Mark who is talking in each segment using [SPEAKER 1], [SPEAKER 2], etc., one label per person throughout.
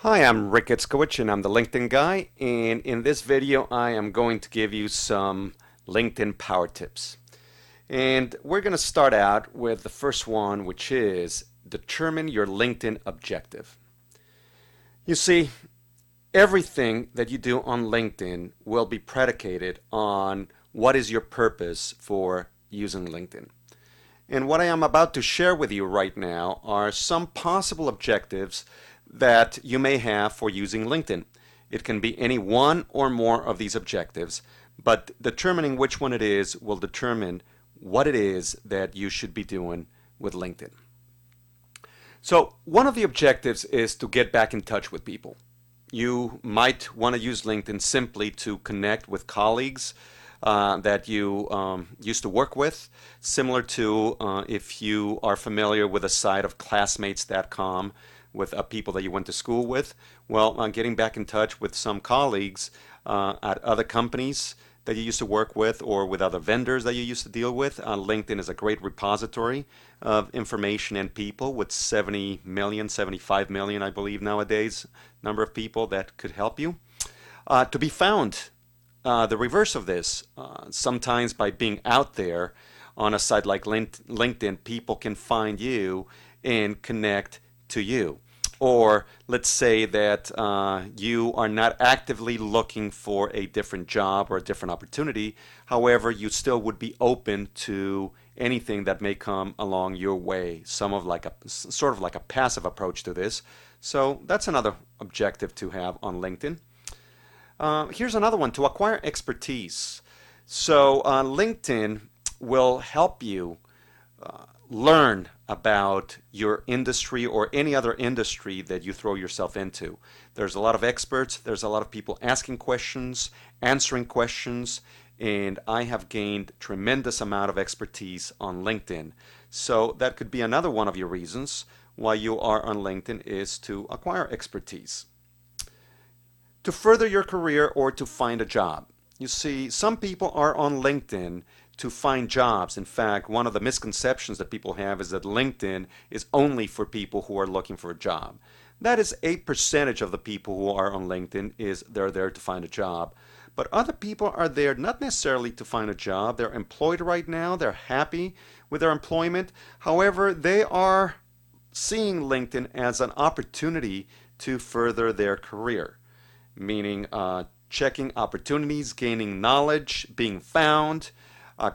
[SPEAKER 1] Hi, I'm Rick Itzkowicz and I'm the LinkedIn guy. And in this video, I am going to give you some LinkedIn power tips. And we're going to start out with the first one, which is determine your LinkedIn objective. You see, everything that you do on LinkedIn will be predicated on what is your purpose for using LinkedIn. And what I am about to share with you right now are some possible objectives that you may have for using LinkedIn. It can be any one or more of these objectives, but determining which one it is will determine what it is that you should be doing with LinkedIn. So, one of the objectives is to get back in touch with people. You might want to use LinkedIn simply to connect with colleagues that you used to work with, similar to if you are familiar with a site of classmates.com with people that you went to school with. Well, getting back in touch with some colleagues at other companies that you used to work with or with other vendors that you used to deal with. LinkedIn is a great repository of information and people with 70 million, 75 million, I believe nowadays, number of people that could help you. To be found, the reverse of this, sometimes by being out there on a site like LinkedIn, people can find you and connect to you. Or let's say that you are not actively looking for a different job or a different opportunity. However, you still would be open to anything that may come along your way. Sort of like a passive approach to this. So that's another objective to have on LinkedIn. Here's another one, to acquire expertise. So LinkedIn will help you learn about your industry or any other industry that you throw yourself into. There's a lot of experts, there's a lot of people asking questions, answering questions, and I have gained tremendous amount of expertise on LinkedIn. So that could be another one of your reasons why you are on LinkedIn, is to acquire expertise. To further your career or to find a job. You see, some people are on LinkedIn to find jobs. In fact, one of the misconceptions that people have is that LinkedIn is only for people who are looking for a job. That is a percentage of the people who are on LinkedIn, is they're there to find a job. But other people are there not necessarily to find a job. They're employed right now. They're happy with their employment. However, they are seeing LinkedIn as an opportunity to further their career, meaning checking opportunities, gaining knowledge, being found,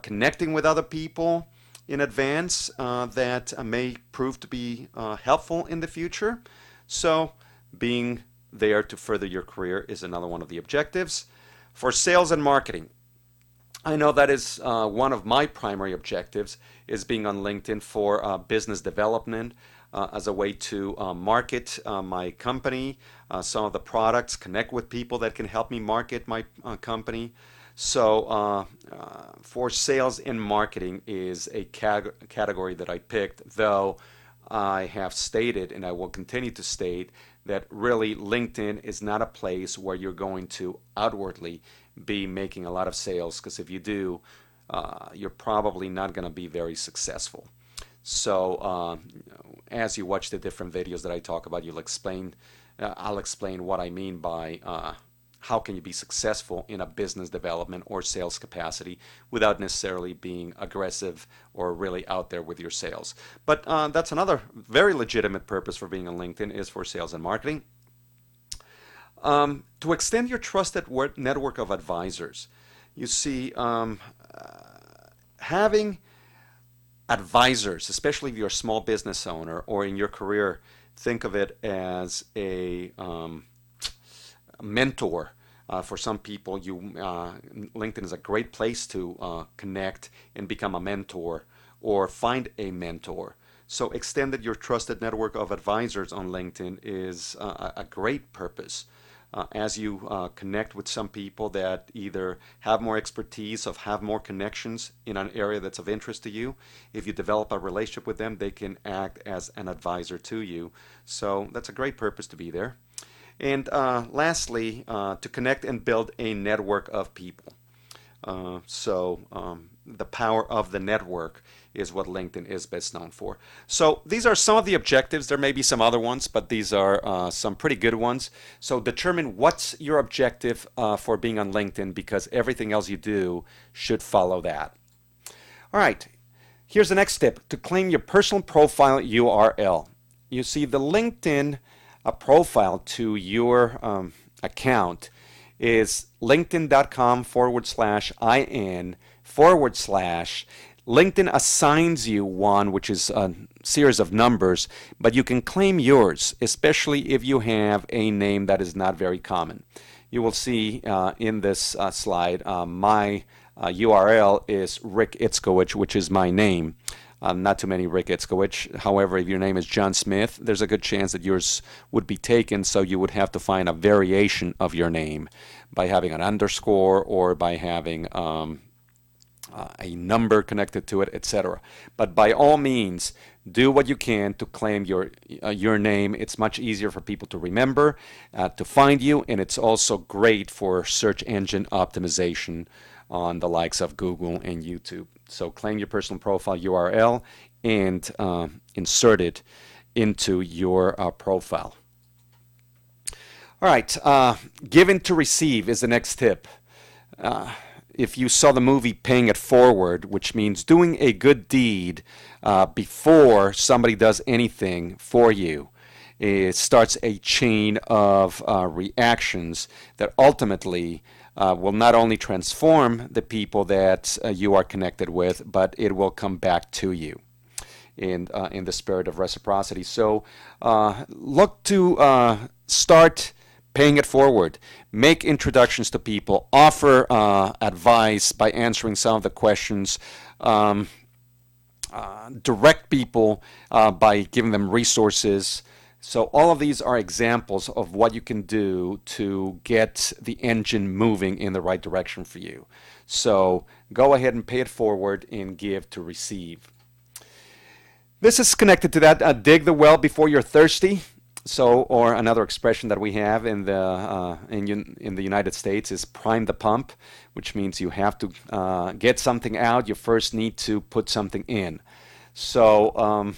[SPEAKER 1] connecting with other people in advance that may prove to be helpful in the future. So, being there to further your career is another one of the objectives. For sales and marketing, I know that is one of my primary objectives, is being on LinkedIn for business development, as a way to market my company, some of the products, connect with people that can help me market my company. So for sales and marketing is a category that I picked, though I have stated and I will continue to state that really LinkedIn is not a place where you're going to outwardly be making a lot of sales, because if you do, you're probably not going to be very successful. So as you watch the different videos that I talk about, I'll explain what I mean by how can you be successful in a business development or sales capacity without necessarily being aggressive or really out there with your sales. But that's another very legitimate purpose for being on LinkedIn, is for sales and marketing. To extend your trusted network of advisors. You see, having advisors, especially if you're a small business owner or in your career, think of it as a mentor. For some people, LinkedIn is a great place to connect and become a mentor or find a mentor. So extended your trusted network of advisors on LinkedIn is a great purpose. As you connect with some people that either have more expertise or have more connections in an area that's of interest to you, if you develop a relationship with them, they can act as an advisor to you. So that's a great purpose to be there. And lastly, to connect and build a network of people. the power of the network is what LinkedIn is best known for. So these are some of the objectives. There may be some other ones, but these are some pretty good ones. So determine what's your objective for being on LinkedIn, because everything else you do should follow that. All right, here's the next tip: to claim your personal profile URL. You see, the LinkedIn profile to your account is linkedin.com/in/. LinkedIn assigns you one, which is a series of numbers, but you can claim yours, especially if you have a name that is not very common. You will see in this slide, my URL is Rick Itzkowicz, which is my name. Not too many Rick Itzkowicz. However, if your name is John Smith, there's a good chance that yours would be taken, so you would have to find a variation of your name by having an underscore or by having a number connected to it, etc. But by all means, do what you can to claim your name. It's much easier for people to remember, to find you, and it's also great for search engine optimization on the likes of Google and YouTube. So claim your personal profile URL and insert it into your profile. All right, given to receive is the next tip. If you saw the movie Paying It Forward, which means doing a good deed before somebody does anything for you, it starts a chain of reactions that ultimately will not only transform the people that you are connected with, but it will come back to you in the spirit of reciprocity. So look to start paying it forward. Make introductions to people. Offer advice by answering some of the questions. Direct people by giving them resources. So all of these are examples of what you can do to get the engine moving in the right direction for you. So go ahead and pay it forward and give to receive. This is connected to that. Dig the well before you're thirsty. So, or another expression that we have in the United States is prime the pump, which means you have to get something out. You first need to put something in. So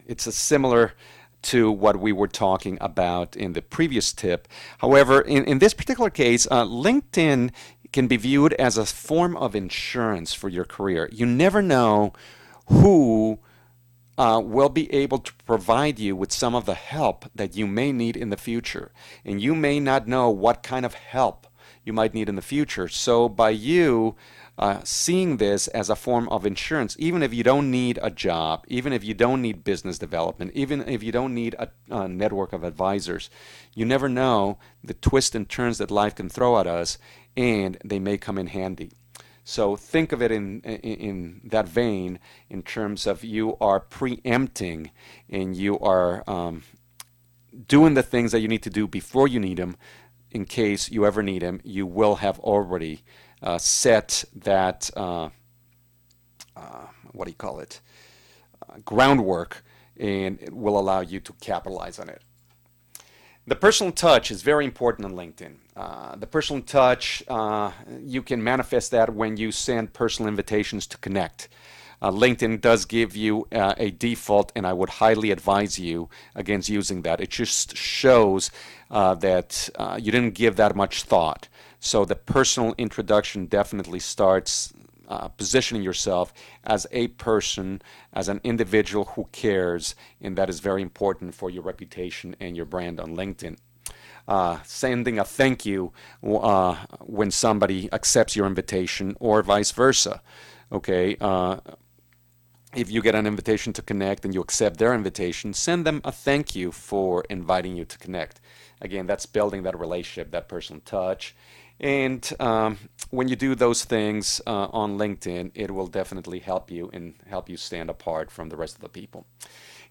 [SPEAKER 1] it's a similar to what we were talking about in the previous tip. However, in this particular case, LinkedIn can be viewed as a form of insurance for your career. You never know who will be able to provide you with some of the help that you may need in the future. And you may not know what kind of help you might need in the future. So by you seeing this as a form of insurance, even if you don't need a job, even if you don't need business development, even if you don't need a network of advisors, you never know the twists and turns that life can throw at us, and they may come in handy. So think of it in that vein, in terms of you are preempting and you are doing the things that you need to do before you need them. In case you ever need them, you will have already set that, groundwork, and it will allow you to capitalize on it. The personal touch is very important on LinkedIn. The personal touch, you can manifest that when you send personal invitations to connect. LinkedIn does give you a default, and I would highly advise you against using that. It just shows that you didn't give that much thought. So the personal introduction definitely starts positioning yourself as a person, as an individual who cares, and that is very important for your reputation and your brand on LinkedIn. Sending a thank you when somebody accepts your invitation, or vice versa. Okay, if you get an invitation to connect and you accept their invitation, send them a thank you for inviting you to connect. Again, that's building that relationship, that personal touch. And when you do those things on LinkedIn, it will definitely help you and help you stand apart from the rest of the people.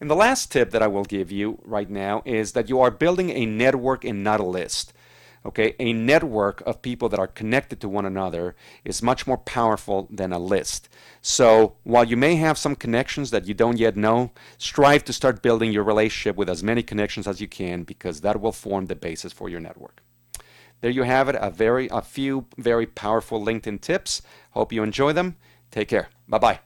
[SPEAKER 1] And the last tip that I will give you right now is that you are building a network and not a list. Okay, a network of people that are connected to one another is much more powerful than a list. So while you may have some connections that you don't yet know, strive to start building your relationship with as many connections as you can, because that will form the basis for your network. There you have it, a few very powerful LinkedIn tips. Hope you enjoy them. Take care. Bye-bye.